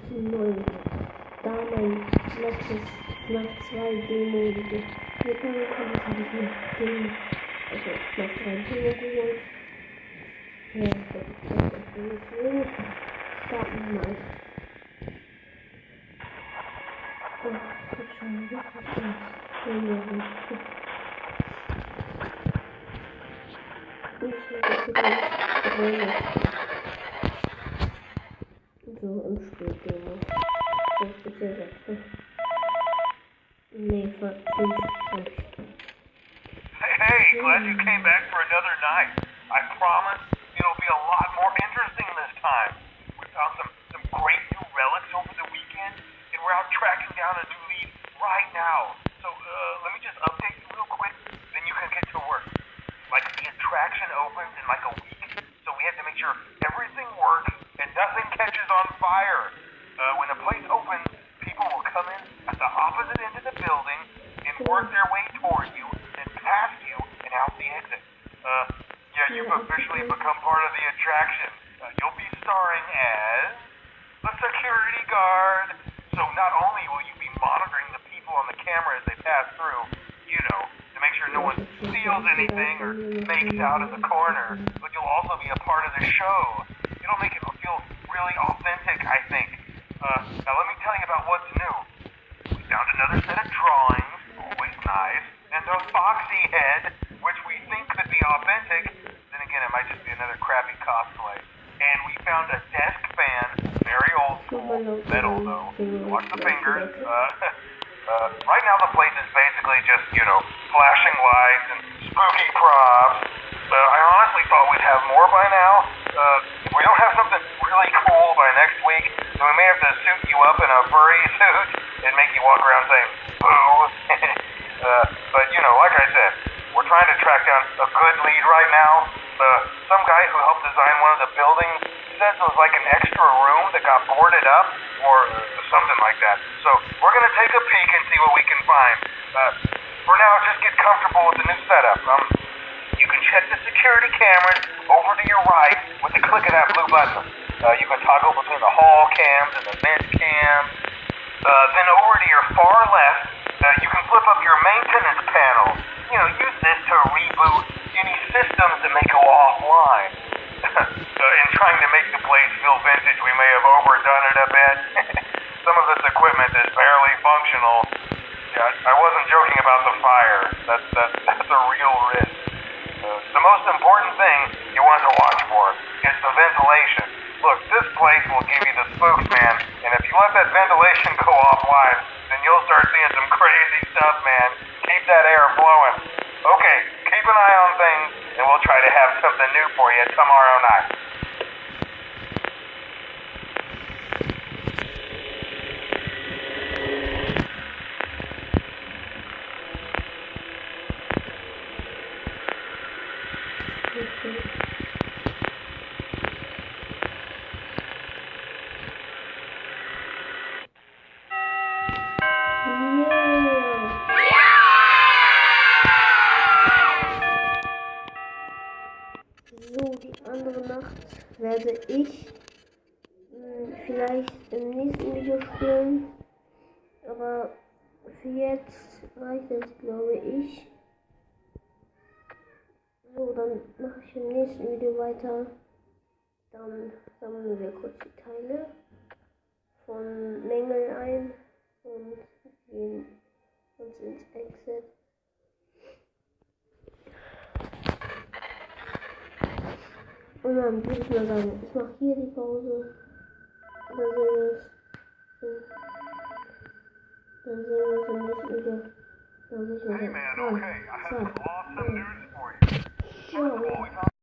zum neuen. Da mein letztes FNAF 2 Demo geholt habe ich mir den, also FNAF 3 Demo geholt. Ja, das ist so. Starten wir mal. Oh, ich hab schon wirklich Angst. So im Spiel-Demo. So speziell. Nee, Hey, glad you came back for another night. I promise it'll be a lot more interesting this time. We found some great new relics over the weekend, and we're out tracking down a new lead right now. So, let me just update you real quick, then you can get to work. Like, the attraction opens in like a week, so we have to make sure everything works and nothing catches on fire. When the place opens, people will come in at the opposite end of the building and work their way toward you, then past you, and out the exit. Yeah, you've officially become part of the attraction. You'll be starring as a security guard. So not only will you be monitoring the people on the camera as they pass through, you know, to make sure no one steals anything or makes out in the corner, but you'll also be a part of the show. It'll make it feel really authentic, I think. Now let me tell you about what's new. We found another set of drawings, always nice, and a foxy head, which we think could be authentic. Then again, it might just be another crappy cosplay. And we found a desk fan, very old school, metal though. Watch the fingers. Right now the place is basically just, you know, flashing lights and spooky props. I honestly thought we'd have more by now. If we don't have something really cool by next week, then we may have to suit you up in a furry suit and make you walk around saying, boo. But, you know, like I said, we're trying to track down a good lead right now. Some guy who helped design one of the buildings says it was like an extra room that got boarded up or something like that. So we're going to take a peek and see what we can find. For now, just get comfortable with the new setup. You can check the security cameras over to your right with the click of that blue button. You can toggle between the hall cams and the vent cams. Then over to your far left, you can flip up your maintenance panel. You know, use this to reboot any systems that may go offline. In trying to make the place feel vintage, we may have overdone it a bit. Some of this equipment is barely functional. Yeah, I wasn't joking about the fire. That's a real risk. The most important thing you want to watch for is the ventilation. Look, this place will give you the spooks, man, and if you let that ventilation go offline, then you'll start seeing some crazy stuff, man. Keep that air flowing. Okay, keep an eye on things, and we'll try to have something new for you tomorrow night. So, die andere Nacht werde ich vielleicht im nächsten Video spielen, aber für jetzt reicht es, glaube ich. So, dann mache ich im nächsten Video weiter. Dann sammeln wir kurz die Teile von Mängel ein und gehen uns ins Exit. Und dann würde ich mal sagen, ich mache hier die Pause. Dann sehen wir uns im nächsten Video. Dann würde ich mal sagen, 3, 2, 1.